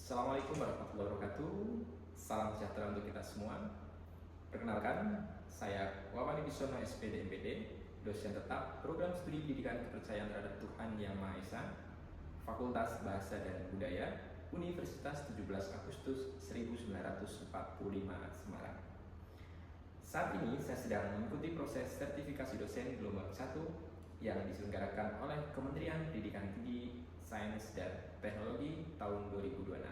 Assalamualaikum warahmatullahi wabarakatuh. Salam sejahtera untuk kita semua. Perkenalkan, saya Wawan Wibisono SPD MPD, dosen tetap Program Studi Pendidikan Kepercayaan Terhadap Tuhan Yang Maha Esa, Fakultas Bahasa dan Budaya, Universitas 17 Agustus 1945 Semarang. Saat ini saya sedang mengikuti proses sertifikasi dosen gelombang 1 yang diselenggarakan oleh Kementerian Pendidikan Tinggi, Sains dan Teknologi tahun 2026.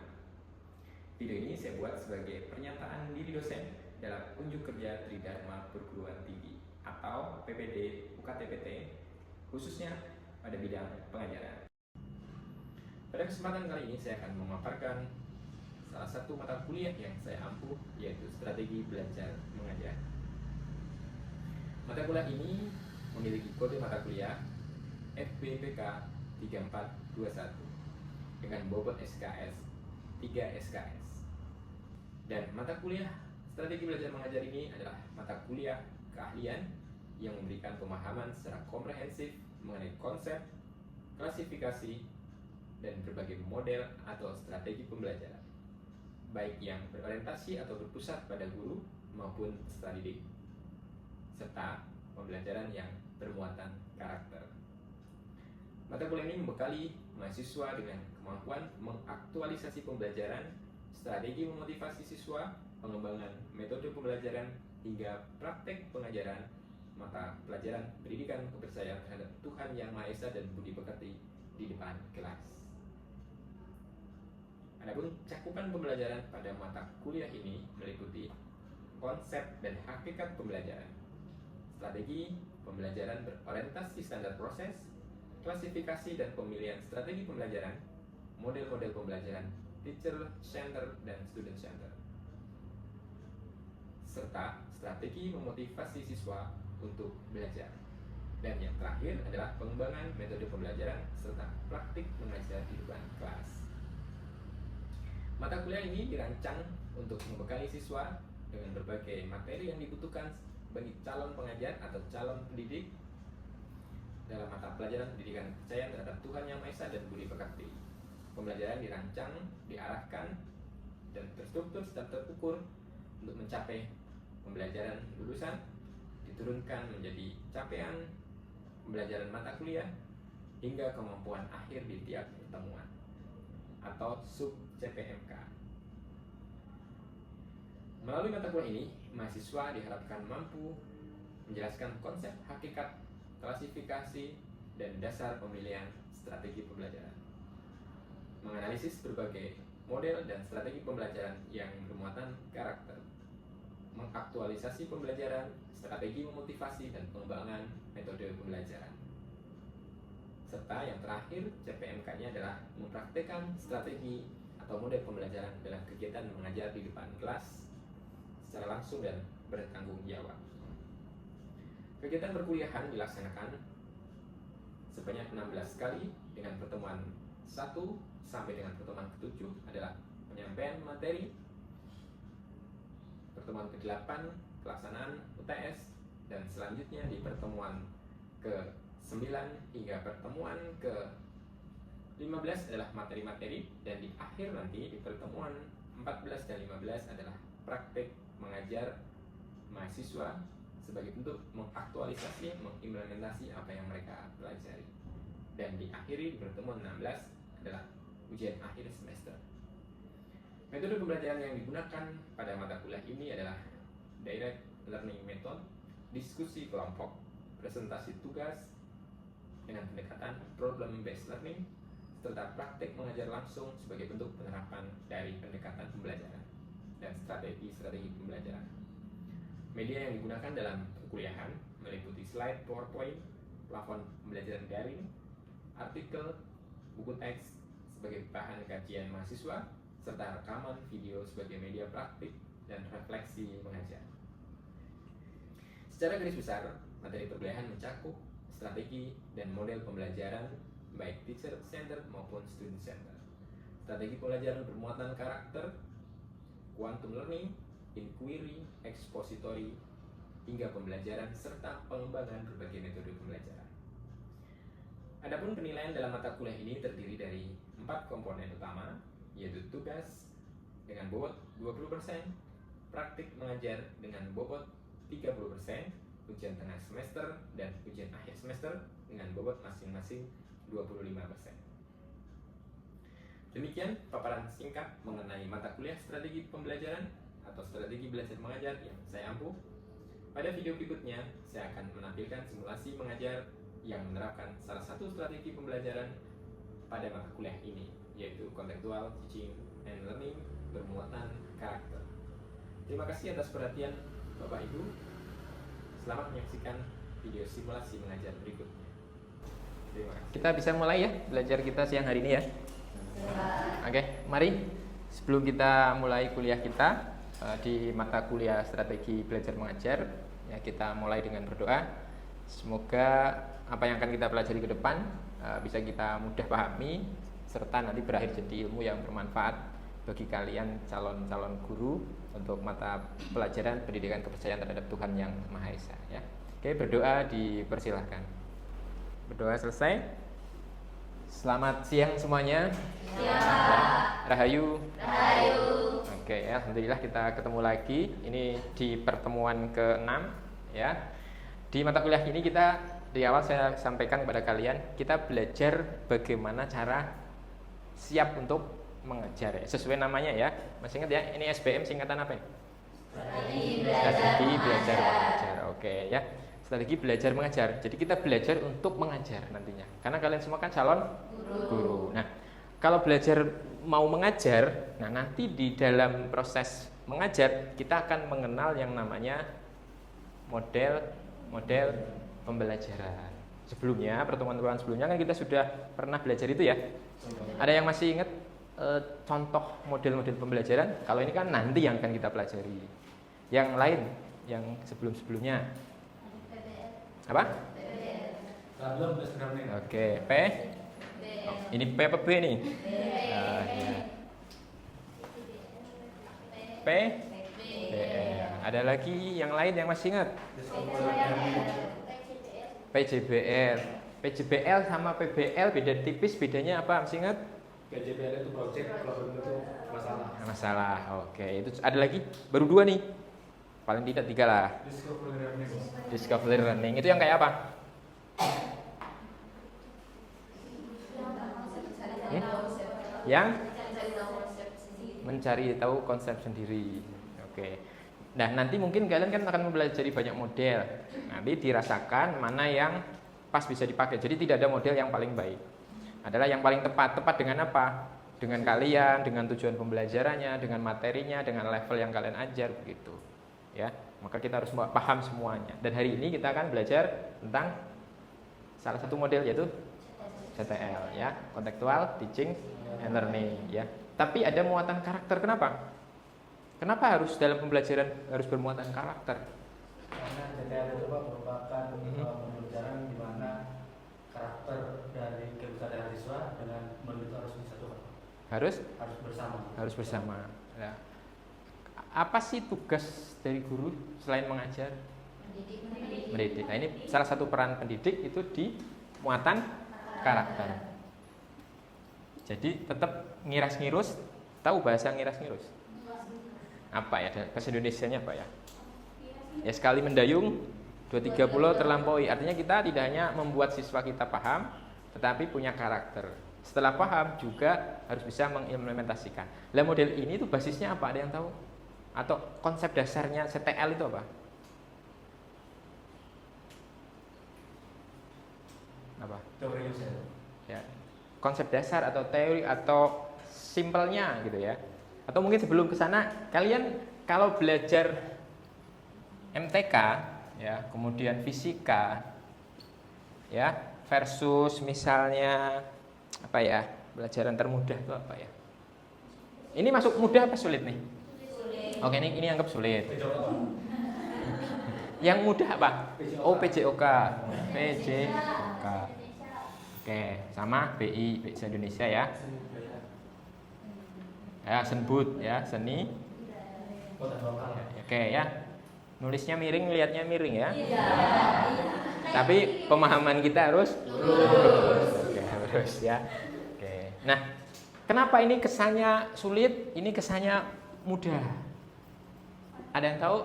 Video ini saya buat sebagai pernyataan diri dosen dalam unjuk kerja Tridharma Perguruan Tinggi atau PPD UKTPT, khususnya pada bidang pengajaran. Pada kesempatan kali ini saya akan memaparkan salah satu mata kuliah yang saya ampuh, yaitu Strategi Belajar Mengajar. Mata kuliah ini memiliki kode mata kuliah FBPK 3421 dengan bobot SKS 3 SKS. Dan mata kuliah Strategi Belajar Mengajar ini adalah mata kuliah keahlian yang memberikan pemahaman secara komprehensif mengenai konsep, klasifikasi, dan berbagai model atau strategi pembelajaran, baik yang berorientasi atau berpusat pada guru maupun peserta didik, serta pembelajaran yang bermuatan karakter. Mata kuliah ini membekali mahasiswa dengan kemampuan mengaktualisasi pembelajaran, strategi memotivasi siswa, pengembangan metode pembelajaran, hingga praktek pengajaran mata pelajaran pendidikan kepercayaan terhadap Tuhan Yang Maha Esa dan budi pekerti di depan kelas. Adapun cakupan pembelajaran pada mata kuliah ini meliputi konsep dan hakikat pembelajaran, strategi pembelajaran berorientasi standar proses, klasifikasi dan pemilihan strategi pembelajaran, model-model pembelajaran, teacher center dan student center, serta strategi memotivasi siswa untuk belajar. Dan yang terakhir adalah pengembangan metode pembelajaran serta praktik mengajar di depan kelas. Mata kuliah ini dirancang untuk membekali siswa dengan berbagai materi yang dibutuhkan bagi calon pengajar atau calon pendidik dalam mata pelajaran pendidikan kepercayaan terhadap Tuhan Yang Maha Esa dan budi pekerti. Pembelajaran dirancang, diarahkan, dan terstruktur secara terukur untuk mencapai pembelajaran lulusan, diturunkan menjadi capaian pembelajaran mata kuliah hingga kemampuan akhir di tiap pertemuan atau sub CPMK. Melalui mata kuliah ini, mahasiswa diharapkan mampu menjelaskan konsep, hakikat, klasifikasi, dan dasar pemilihan strategi pembelajaran, menganalisis berbagai model dan strategi pembelajaran yang bermuatan karakter, mengaktualisasi pembelajaran, strategi memotivasi dan pengembangan metode pembelajaran. Serta yang terakhir, CPMK-nya adalah mempraktikkan strategi atau model pembelajaran dalam kegiatan mengajar di depan kelas secara langsung dan bertanggung jawab. Kegiatan perkuliahan dilaksanakan sebanyak 16 kali dengan pertemuan 1 sampai dengan pertemuan ke-7 adalah penyampaian materi, pertemuan ke-8 pelaksanaan UTS, dan selanjutnya di pertemuan ke-9 hingga pertemuan ke-15 adalah materi-materi, dan di akhir nanti di pertemuan 14 dan 15 adalah praktik mengajar mahasiswa sebagai bentuk mengaktualisasi, mengimplementasi apa yang mereka pelajari. Dan diakhiri di pertemuan 16 adalah ujian akhir semester. Metode pembelajaran yang digunakan pada mata kuliah ini adalah direct learning method, diskusi kelompok, presentasi tugas dengan pendekatan problem based learning, serta praktik mengajar langsung sebagai bentuk penerapan dari pendekatan pembelajaran dan strategi-strategi pembelajaran. Media yang digunakan dalam perkuliahan meliputi slide PowerPoint, plafon pembelajaran daring, artikel, buku teks sebagai bahan kajian mahasiswa, serta rekaman video sebagai media praktik dan refleksi mengajar. Secara garis besar, materi perkuliahan mencakup strategi dan model pembelajaran baik teacher center maupun student center, strategi pembelajaran bermuatan karakter, quantum learning, inquiry, expository, hingga pembelajaran serta pengembangan berbagai metode pembelajaran. Adapun penilaian dalam mata kuliah ini terdiri dari 4 komponen utama, yaitu tugas dengan bobot 20%, praktik mengajar dengan bobot 30%, ujian tengah semester dan ujian akhir semester dengan bobot masing-masing 25%. Demikian paparan singkat mengenai mata kuliah strategi pembelajaran atau strategi belajar mengajar yang saya ampuh. Pada video berikutnya, saya akan menampilkan simulasi mengajar yang menerapkan salah satu strategi pembelajaran pada mata kuliah ini, yaitu Contextual Teaching and Learning bermuatan karakter. Terima kasih atas perhatian Bapak Ibu. Selamat menyaksikan video simulasi mengajar berikutnya. Terima kasih. Kita bisa mulai ya belajar kita siang hari ini ya. Oke, mari sebelum kita mulai kuliah kita di mata kuliah strategi belajar mengajar, ya kita mulai dengan berdoa. Semoga apa yang akan kita pelajari ke depan bisa kita mudah pahami serta nanti berakhir jadi ilmu yang bermanfaat bagi kalian calon-calon guru untuk mata pelajaran pendidikan kepercayaan terhadap Tuhan yang Maha Esa ya. Oke, berdoa dipersilahkan. Berdoa selesai. Selamat siang semuanya. Ya. Rahayu. Rahayu. Oke ya, alhamdulillah kita ketemu lagi. Ini di pertemuan ke-6 ya. Di mata kuliah ini kita di awal saya sampaikan kepada kalian, kita belajar bagaimana cara siap untuk mengajar ya. Sesuai namanya ya. Masih ingat ya, ini SBM singkatan apa ya? Strategi belajar mengajar. Oke ya. Strategi belajar mengajar. Jadi kita belajar untuk mengajar nantinya. Karena kalian semua kan calon guru. Nah, kalau belajar mau mengajar, nah nanti di dalam proses mengajar kita akan mengenal yang namanya model pembelajaran. Sebelumnya, pertemuan-pertemuan sebelumnya kan kita sudah pernah belajar itu ya. Ada yang masih ingat contoh model-model pembelajaran? Kalau ini kan nanti yang akan kita pelajari. Yang lain, yang sebelum-sebelumnya apa? Oke, P. Oh, ini P apa B nih? Ya. P. Ada lagi yang lain yang masih ingat? PJBL. PJBL sama PBL beda tipis, bedanya apa? Masih ingat? PJBL itu project, kalau itu masalah. Masalah. Oke, itu ada lagi baru 2 nih. Paling tidak 3 lah. Discovery learning. Itu yang kayak apa? Yang mencari tahu konsep sendiri. Oke. Nah, nanti mungkin kalian kan akan mempelajari banyak model. Nanti dirasakan mana yang pas bisa dipakai. Jadi tidak ada model yang paling baik. Adalah yang paling tepat. Tepat dengan apa? Dengan kalian, dengan tujuan pembelajarannya, dengan materinya, dengan level yang kalian ajar begitu. Ya, maka kita harus paham semuanya. Dan hari ini kita akan belajar tentang salah satu model yaitu CTL ya, Contextual Teaching and Learning ya. Tapi ada muatan karakter. Kenapa? Kenapa harus dalam pembelajaran harus bermuatan karakter? Karena CTL itu merupakan pembelajaran di mana karakter dari kesadaran siswa dengan murid harus disatukan. Harus bersama. Harus bersama. Ya. Apa sih tugas dari guru selain mengajar? Mendidik. Nah, ini salah satu peran pendidik itu di muatan karakter. Jadi tetap ngiras-ngirus. Tahu bahasa ngiras-ngirus? Apa ya? Bahasa Indonesianya apa ya? Ya sekali mendayung 2-3 pulau terlampaui. Artinya kita tidak hanya membuat siswa kita paham, tetapi punya karakter. Setelah paham juga harus bisa mengimplementasikan. Lah model ini tuh basisnya apa? Ada yang tahu? Atau konsep dasarnya CTL itu apa? Apa? Teori user. Ya. Konsep dasar atau teori atau simpelnya gitu ya. Atau mungkin sebelum ke sana, kalian kalau belajar MTK ya, kemudian fisika ya, versus misalnya apa ya? Pelajaran termudah itu apa ya? Ini masuk mudah apa sulit nih? Oke, ini anggap sulit. Yang mudah apa? Oh, PJOK. PJOK. Oke, sama BI, Bahasa Indonesia ya. Ya, senbut ya, seni. Oke ya. Nulisnya miring, lihatnya miring ya. Tapi pemahaman kita harus lurus. Oke, lurus ya. Oke. Nah, Kenapa ini kesannya sulit, ini kesannya mudah? Ada yang tahu?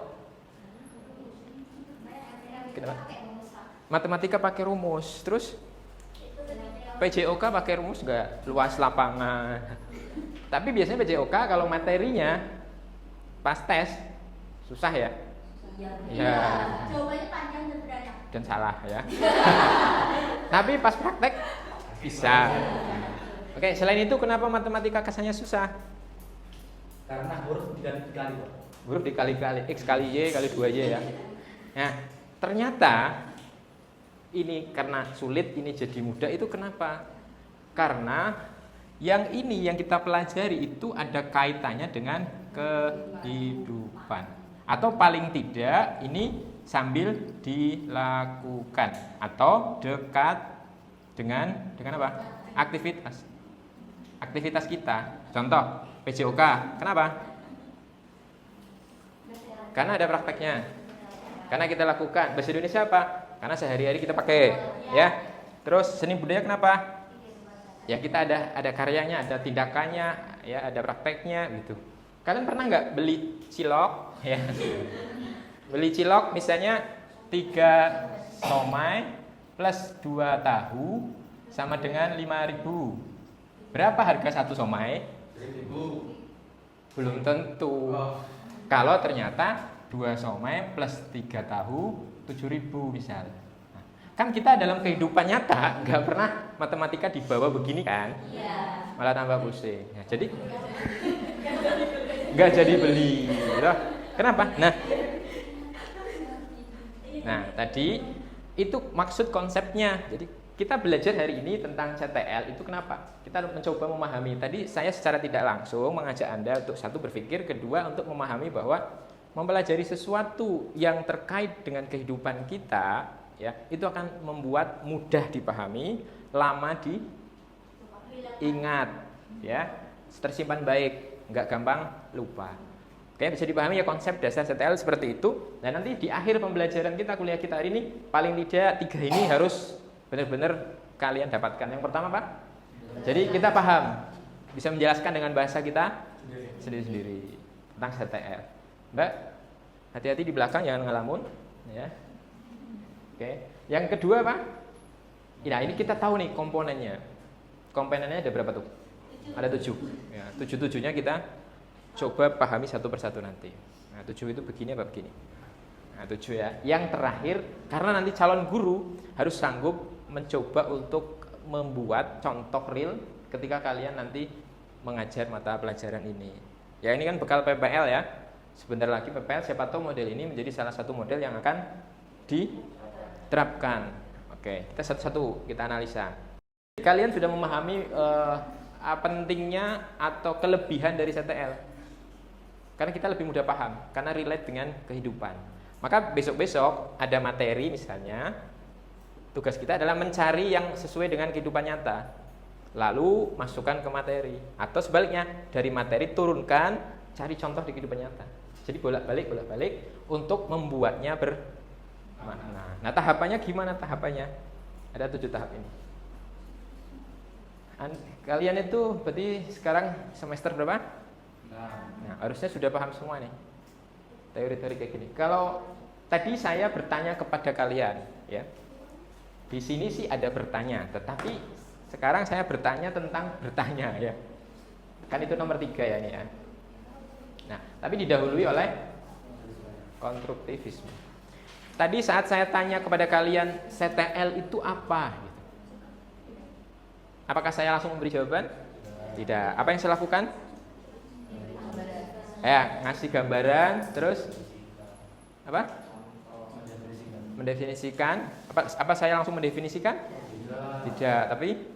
Kenapa? Matematika pakai rumus, terus PJOK pakai rumus nggak? Luas lapangan. Tapi biasanya PJOK kalau materinya pas tes susah ya? Ya. Jawabannya panjang dan beranyak. Dan salah ya. Tapi pas praktek bisa. Oke, selain itu kenapa matematika kesannya susah? Karena huruf dikali-kali, Pak. Huruf dikali-kali, X kali Y kali 2Y ya. Nah, ternyata ini karena sulit, ini jadi mudah, itu kenapa? Karena yang ini yang kita pelajari itu ada kaitannya dengan kehidupan. Atau paling tidak ini sambil dilakukan atau dekat dengan apa? Aktivitas kita. Contoh PJOK, kenapa? Karena ada prakteknya. Karena kita lakukan. Bahasa Indonesia apa? Karena sehari-hari kita pakai, ya. Terus seni budaya kenapa? Ya kita ada karyanya, ada tindakannya, ya ada prakteknya gitu. Kalian pernah nggak beli cilok? Ya. Beli cilok misalnya 3 somai plus 2 tahu sama dengan 5.000. Berapa harga 1 somai? 1.000. Belum tentu. Kalau ternyata 2 somai plus 3 tahu 7.000 misal. Nah, kan kita dalam kehidupan nyata nggak pernah matematika dibawa begini kan? Iya. Malah tambah pusing. Nah, jadi nggak jadi beli. Gitu. Kenapa? Nah, tadi itu maksud konsepnya. Jadi kita belajar hari ini tentang CTL itu kenapa? Kita mencoba memahami. Tadi saya secara tidak langsung mengajak Anda untuk satu berpikir, kedua untuk memahami bahwa mempelajari sesuatu yang terkait dengan kehidupan kita, ya, itu akan membuat mudah dipahami, lama diingat, ya, tersimpan baik, nggak gampang lupa. Oke, bisa dipahami ya konsep dasar CTL seperti itu. Dan nanti di akhir pembelajaran kita, kuliah kita hari ini, paling tidak 3 ini harus benar-benar kalian dapatkan. Yang pertama Pak, jadi kita paham, bisa menjelaskan dengan bahasa kita sendiri-sendiri tentang CTL. Mbak, hati-hati di belakang jangan ngelamun, ya. Oke. Yang kedua Pak, nah ini kita tahu nih komponennya. Komponennya ada berapa tuh? Ada 7. Ya, 7-7-nya kita coba pahami satu persatu nanti. Nah, 7 itu begini apa begini? Nah, 7 ya. Yang terakhir, karena nanti calon guru harus sanggup mencoba untuk membuat contoh real ketika kalian nanti mengajar mata pelajaran ini. Ya ini kan bekal PPL ya. Sebentar lagi PPL, siapa tahu model ini menjadi salah satu model yang akan diterapkan. Oke, kita satu-satu kita analisa. Kalian sudah memahami pentingnya atau kelebihan dari CTL. Karena kita lebih mudah paham, karena relate dengan kehidupan. Maka besok-besok ada materi misalnya, tugas kita adalah mencari yang sesuai dengan kehidupan nyata. Lalu masukkan ke materi. Atau sebaliknya, dari materi turunkan, cari contoh di kehidupan nyata. Jadi bolak-balik untuk membuatnya bermakna. Nah, tahapannya gimana tahapannya? Ada 7 tahap ini. Kalian itu berarti sekarang semester berapa? Nah, harusnya sudah paham semua nih. Teori-teori kayak gini. Kalau tadi saya bertanya kepada kalian, ya. Di sini sih ada bertanya, tetapi sekarang saya bertanya tentang bertanya ya. Kan itu nomor 3 ya ini ya. Nah, tapi didahului oleh konstruktivisme. Tadi saat saya tanya kepada kalian CTL itu apa? Gitu. Apakah saya langsung memberi jawaban? Tidak. Apa yang saya lakukan? Ya, ngasih gambaran, terus apa? Mendefinisikan. Apa saya langsung mendefinisikan? Tidak, tapi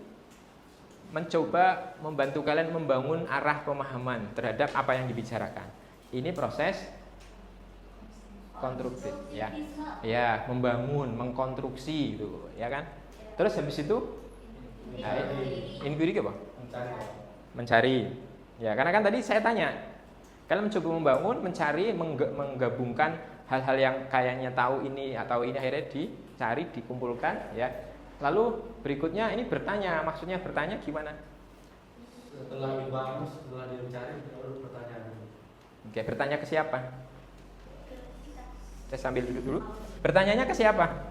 mencoba membantu kalian membangun arah pemahaman terhadap apa yang dibicarakan. Ini proses konstruktif, ya. Ya, membangun, mengkonstruksi gitu, ya kan? Terus habis itu inquiry apa? Mencari. Ya, karena kan tadi saya tanya, kalian mencoba membangun, mencari, menggabungkan hal-hal yang kayaknya tahu ini atau ini akhirnya dicari, dikumpulkan, ya. Lalu berikutnya ini bertanya, maksudnya bertanya gimana? Setelah dicari harus pertanyaan. Oke, bertanya ke siapa? Saya sambil duduk dulu. Bertanyanya ke siapa?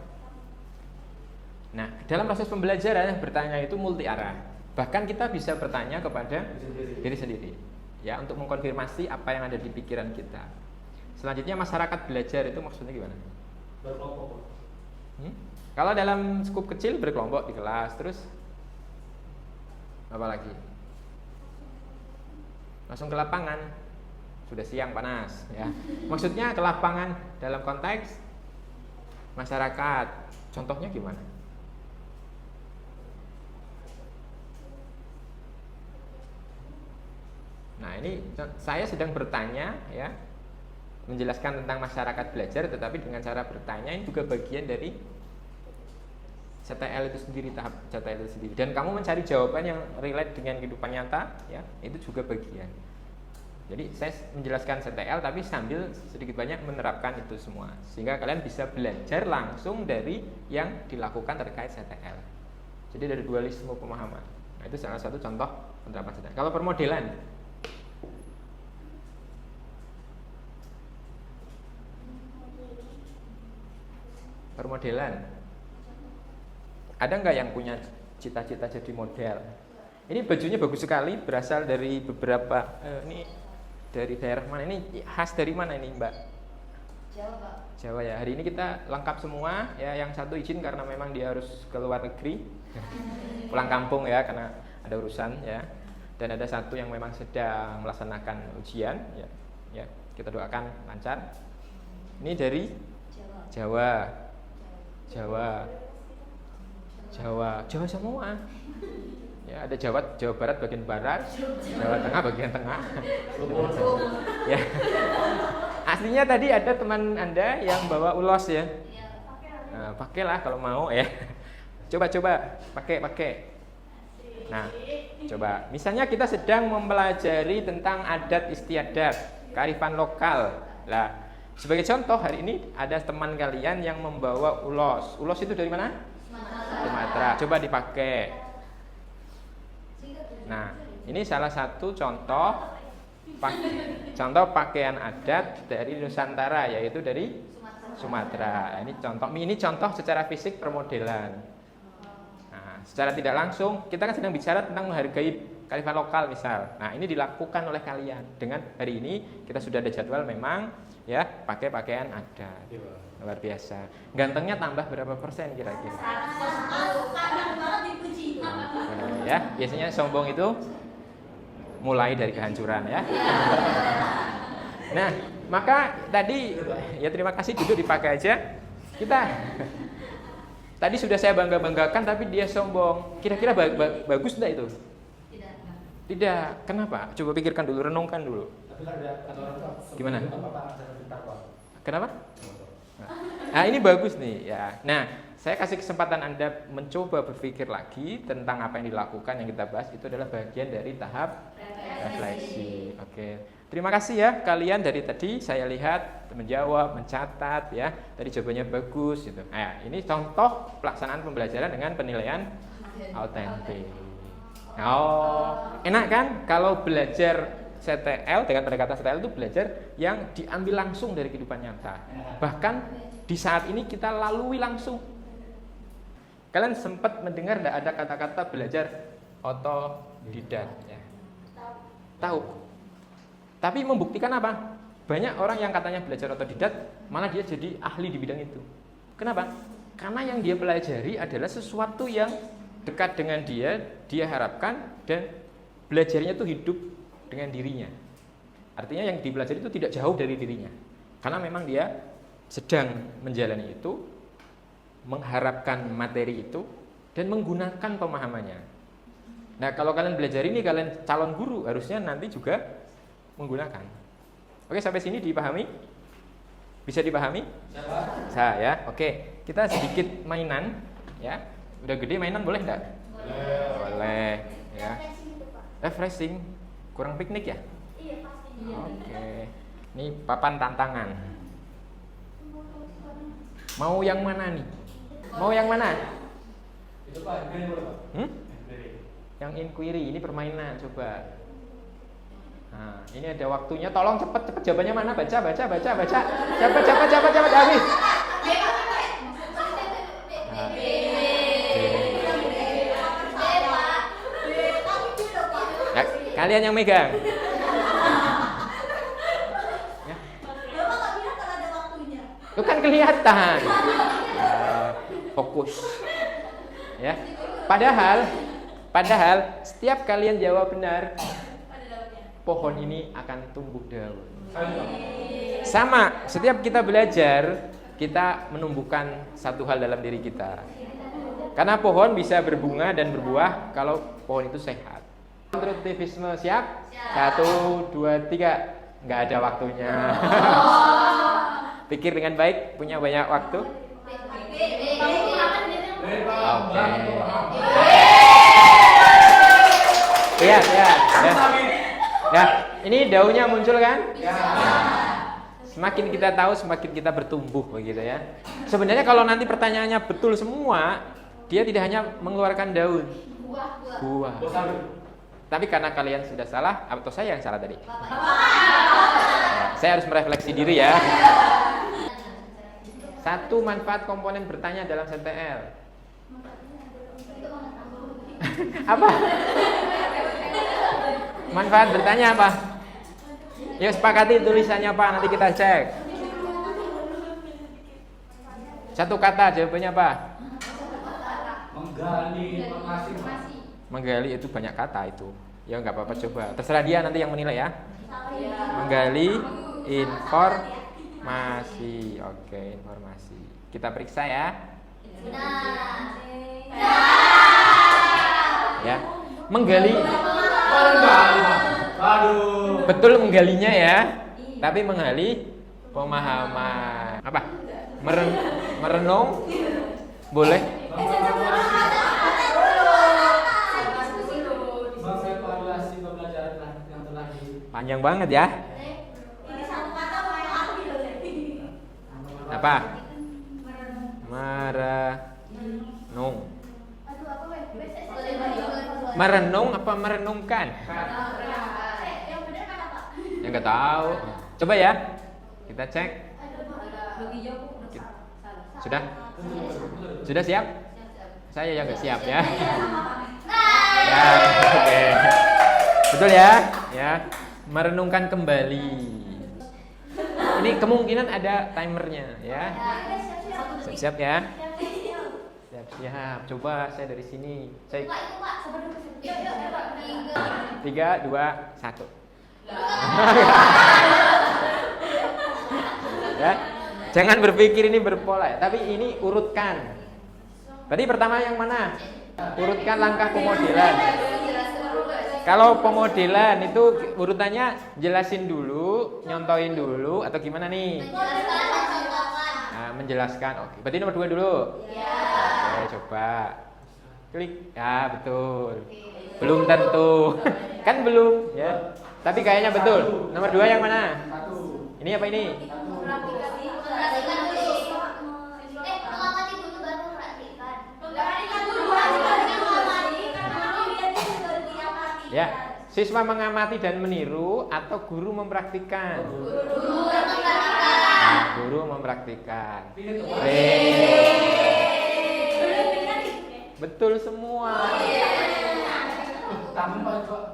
Nah, dalam proses pembelajaran bertanya itu multi arah. Bahkan kita bisa bertanya kepada diri sendiri, ya, untuk mengkonfirmasi apa yang ada di pikiran kita. Selanjutnya masyarakat belajar itu maksudnya gimana? Berkelompok. Kalau dalam skup kecil berkelompok di kelas, terus apa lagi? Langsung ke lapangan. Sudah siang panas, ya. Maksudnya ke lapangan dalam konteks masyarakat. Contohnya gimana? Nah, ini saya sedang bertanya, ya, menjelaskan tentang masyarakat belajar, tetapi dengan cara bertanya ini juga bagian dari CTL itu sendiri, tahap CTL itu sendiri. Dan kamu mencari jawaban yang relate dengan kehidupan nyata, ya, itu juga bagian. Jadi saya menjelaskan CTL tapi sambil sedikit banyak menerapkan itu semua, sehingga kalian bisa belajar langsung dari yang dilakukan terkait CTL. Jadi dari dualisme pemahaman. Nah, itu salah satu contoh penerapan CTL. Kalau permodelan, ada nggak yang punya cita-cita jadi model? Ini bajunya bagus sekali, berasal dari beberapa ini dari daerah mana? Ini khas dari mana ini, Mbak? Jawa, Pak. Jawa ya. Hari ini kita lengkap semua, ya. Yang satu izin karena memang dia harus ke luar negeri, pulang kampung ya karena ada urusan, ya. Dan ada satu yang memang sedang melaksanakan ujian, ya. Ya, kita doakan lancar. Ini dari Jawa. Jawa semua. Ya, ada Jawa Barat bagian barat, Jawa Tengah bagian tengah. Ya. Aslinya tadi ada teman Anda yang bawa ulos, ya. Nah, pakailah kalau mau, ya. Coba pakai. Nah, coba. Misalnya kita sedang mempelajari tentang adat istiadat, kearifan lokal. Lah, sebagai contoh hari ini ada teman kalian yang membawa ulos. Ulos itu dari mana? Sumatera. Coba dipakai. Nah, ini salah satu contoh pakaian adat dari Nusantara, yaitu dari Sumatera. Ini contoh secara fisik permodelan. Nah, secara tidak langsung kita kan sedang bicara tentang menghargai kearifan lokal misal. Nah, ini dilakukan oleh kalian dengan hari ini kita sudah ada jadwal memang, ya, pakai pakaian adat. Luar biasa. Gantengnya tambah berapa persen kira-kira? Kadang banget dipuji. Ya, biasanya sombong itu mulai dari kehancuran, ya. Nah, maka tadi ya terima kasih, duduk dipakai aja. Kita tadi sudah saya bangga-banggakan tapi dia sombong. Kira-kira bagus enggak itu? Tidak. Kenapa? Coba pikirkan dulu, renungkan dulu. Tapi kan ada kata orang tua. Gimana? Apa? Kenapa? Nah, ini bagus nih, ya. Nah, saya kasih kesempatan Anda mencoba berpikir lagi tentang apa yang dilakukan yang kita bahas. Itu adalah bagian dari tahap refleksi. Oke. Terima kasih ya kalian dari tadi saya lihat menjawab, mencatat, ya. Tadi jawabannya bagus gitu. Nah, ini contoh pelaksanaan pembelajaran dengan penilaian autentik. Oh, enak kan kalau belajar CTL dengan pendekatan CTL itu belajar yang diambil langsung dari kehidupan nyata. Bahkan di saat ini kita lalui langsung. Kalian sempat mendengar tidak ada kata-kata belajar otodidak? Ya. Tahu. Tapi membuktikan apa? Banyak orang yang katanya belajar otodidak, malah dia jadi ahli di bidang itu. Kenapa? Karena yang dia pelajari adalah sesuatu yang dekat dengan dia harapkan, dan belajarnya itu hidup dengan dirinya. Artinya yang dipelajari itu tidak jauh dari dirinya. Karena memang dia sedang menjalani itu, mengharapkan materi itu, dan menggunakan pemahamannya. Nah, kalau kalian belajar ini, kalian calon guru, harusnya nanti juga menggunakan. Oke, sampai sini dipahami? Bisa dipahami? Bisa ya. Oke, kita sedikit mainan, ya. Udah gede mainan boleh enggak? Boleh, ya. Refreshing. Kurang piknik ya? Iya, pasti. Oke. Ini papan tantangan. Mau yang mana nih? Mau yang mana? Itu Pak, inquiry boleh Pak? Inquiry. Yang inquiry, ini permainan, coba. Nah, ini ada waktunya. Tolong cepet jawabannya mana? Baca. Cepet habis. Nah. Ya, kalian yang megang. Ya. Itu kan kelihatan. Fokus. Ya. Padahal setiap kalian jawab benar, pohon ini akan tumbuh daun. Sama, setiap kita belajar, kita menumbuhkan satu hal dalam diri kita. Karena pohon bisa berbunga dan berbuah kalau pohon itu sehat. Konstruktivisme siap? 1, 2, 3. Nggak ada waktunya. Pikir dengan baik, punya banyak waktu. Oke. Lihat. Ya, ini daunnya muncul kan? Semakin kita tahu, semakin kita bertumbuh begitu ya. Sebenarnya kalau nanti pertanyaannya betul semua, dia tidak hanya mengeluarkan daun, buah. Tapi karena kalian sudah salah, atau saya yang salah tadi? Saya harus merefleksi diri ya. 1 manfaat komponen bertanya dalam CTL. Apa? Manfaat bertanya apa? Yuk sepakati tulisannya apa, nanti kita cek. 1 kata, jawabannya apa? Menggali itu banyak kata itu. Ya nggak apa-apa, coba. Terserah dia nanti yang menilai ya. Menggali informasi. Oke, informasi. Kita periksa ya. Ya. Menggali. Betul menggalinya ya. Tapi menggali pemahaman. Apa? Merenung. Boleh. Panjang banget ya. Apa? Merenung. Merenung apa merenungkan? Yang nggak tahu. Coba ya. Kita cek. Sudah? Sudah siap? Saya yang nggak siap ya. Ya, oke. Betul ya? Ya. Merenungkan kembali. Ini kemungkinan ada timernya ya. Siap ya? Siap. Coba saya dari sini. 3, 2, 1. Ya. Jangan berpikir ini berpola ya, tapi ini urutkan. Tadi pertama yang mana? Urutkan langkah pemodelan. Kalau pemodelan itu urutannya jelasin dulu, nyontoin dulu, atau gimana nih? Nah, menjelaskan. Oke. Berarti nomor 2 dulu. Oke, coba. Klik. Ya, betul. Belum tentu. Kan belum, ya. Tapi kayaknya betul. Nomor 2 yang mana? Ini apa ini? Ya, siswa mengamati dan meniru atau guru mempraktikkan? Guru mempraktikkan. Betul semua.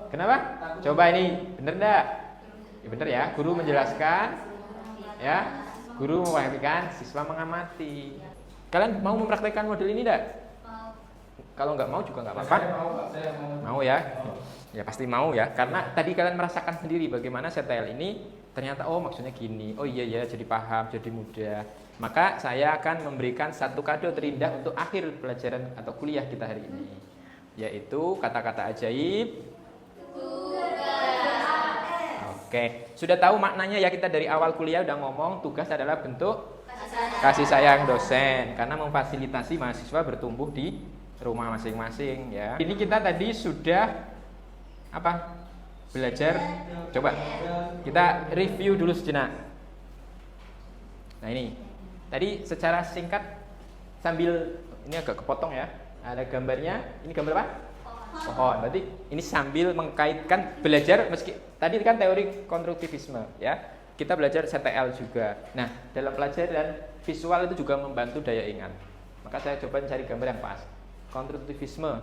Kenapa? Coba ini, bener enggak? Ya bener ya, guru menjelaskan. Ya, guru mempraktikkan, siswa mengamati. Kalian mau mempraktikkan model ini enggak? Kalau nggak mau juga nggak apa-apa. Mau ya? Ya pasti mau ya, karena tadi kalian merasakan sendiri bagaimana CTL ini ternyata maksudnya gini. Oh iya ya, jadi paham, jadi mudah. Maka saya akan memberikan satu kado terindah untuk akhir pelajaran atau kuliah kita hari ini, yaitu kata-kata ajaib. Oke, sudah tahu maknanya ya, kita dari awal kuliah udah ngomong tugas adalah bentuk kasih sayang dosen karena memfasilitasi mahasiswa bertumbuh di rumah masing-masing ya. Ini kita tadi sudah apa? Belajar. Coba kita review dulu sejenak. Nah ini tadi secara singkat sambil ini agak kepotong ya. Ada gambarnya. Ini gambar apa? pohon. Berarti ini sambil mengkaitkan belajar meski tadi kan teori konstruktivisme ya. Kita belajar CTL juga. Nah, dalam pelajaran visual itu juga membantu daya ingat. Maka saya coba cari gambar yang pas. Konstruktivisme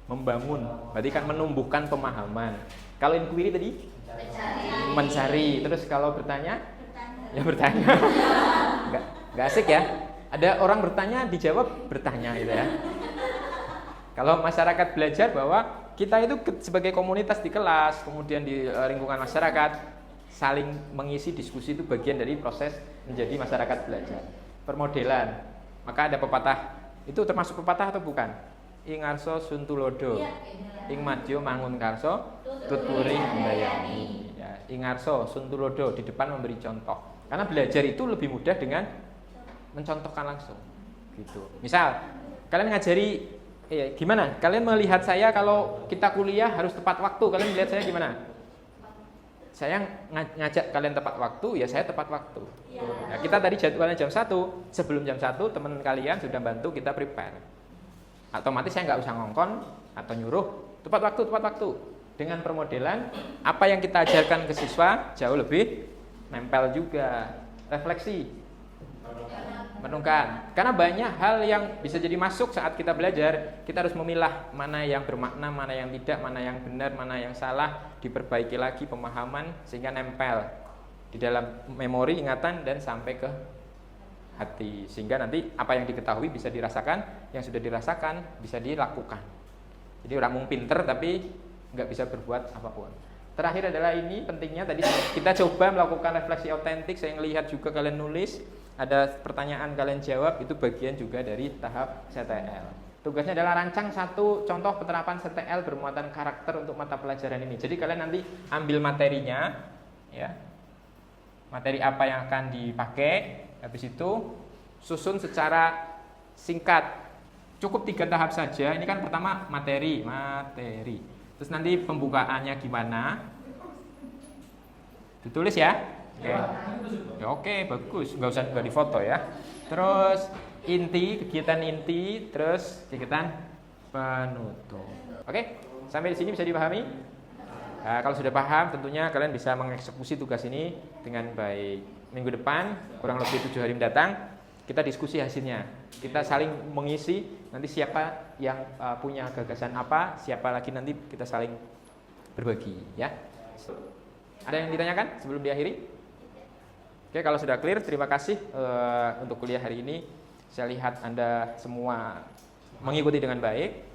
membangun, berarti kan menumbuhkan pemahaman. Kalau inquiry tadi mencari. Terus kalau bertanya ya bertanya. Enggak asik ya. Ada orang bertanya dijawab bertanya gitu ya. Kalau masyarakat belajar bahwa kita itu sebagai komunitas di kelas, kemudian di lingkungan masyarakat saling mengisi diskusi itu bagian dari proses menjadi masyarakat belajar. Permodelan. Maka ada pepatah. Itu termasuk pepatah atau bukan? Ing arso suntulodo. Ing madyo mangun karso tuturing mbayani. Ya, ing arso suntulodo di depan memberi contoh. Karena belajar itu lebih mudah dengan mencontohkan langsung. Gitu. Misal kalian ngajari gimana? Kalian melihat saya kalau kita kuliah harus tepat waktu. Kalian melihat saya gimana? Saya ngajak kalian tepat waktu, ya saya tepat waktu. Nah, kita tadi jadwalnya jam 1. Sebelum jam 1 teman kalian sudah bantu kita prepare. Otomatis saya nggak usah ngongkon atau nyuruh tepat waktu. Dengan permodelan apa yang kita ajarkan ke siswa jauh lebih nempel juga. Refleksi, merenungkan. Karena banyak hal yang bisa jadi masuk saat kita belajar. Kita harus memilah mana yang bermakna, mana yang tidak, mana yang benar, mana yang salah, diperbaiki lagi pemahaman sehingga nempel di dalam memori, ingatan dan sampai ke hati. Sehingga nanti apa yang diketahui bisa dirasakan, yang sudah dirasakan bisa dilakukan. Jadi orang mung pinter tapi nggak bisa berbuat apapun. Terakhir adalah ini pentingnya tadi kita coba melakukan refleksi autentik. Saya melihat juga kalian nulis, ada pertanyaan kalian jawab, itu bagian juga dari tahap CTL. Tugasnya adalah rancang satu contoh penerapan CTL bermuatan karakter untuk mata pelajaran ini. Jadi kalian nanti ambil materinya, ya, materi apa yang akan dipakai, habis itu susun secara singkat. Cukup 3 tahap saja. Ini kan pertama materi. Terus nanti pembukaannya gimana? Ditulis ya. Oke. Ya, oke, bagus. Nggak difoto ya. Terus kegiatan inti, terus kegiatan penutup. Oke, sampai di sini bisa dipahami? Nah, kalau sudah paham, tentunya kalian bisa mengeksekusi tugas ini dengan baik. Minggu depan, kurang lebih 7 hari mendatang, kita diskusi hasilnya. Kita saling mengisi. Nanti siapa yang punya gagasan apa, siapa lagi nanti kita saling berbagi. Ya. Ada yang ditanyakan sebelum diakhiri? Oke, kalau sudah clear, terima kasih untuk kuliah hari ini. Saya lihat Anda semua mengikuti dengan baik.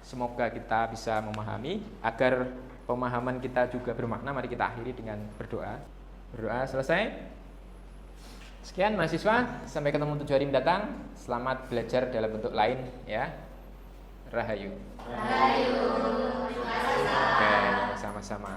Semoga kita bisa memahami. Agar pemahaman kita juga bermakna, mari kita akhiri dengan berdoa. Berdoa selesai. Sekian mahasiswa, sampai ketemu 7 hari mendatang. Selamat belajar dalam bentuk lain ya. Rahayu. Rahayu. Oke, sama-sama.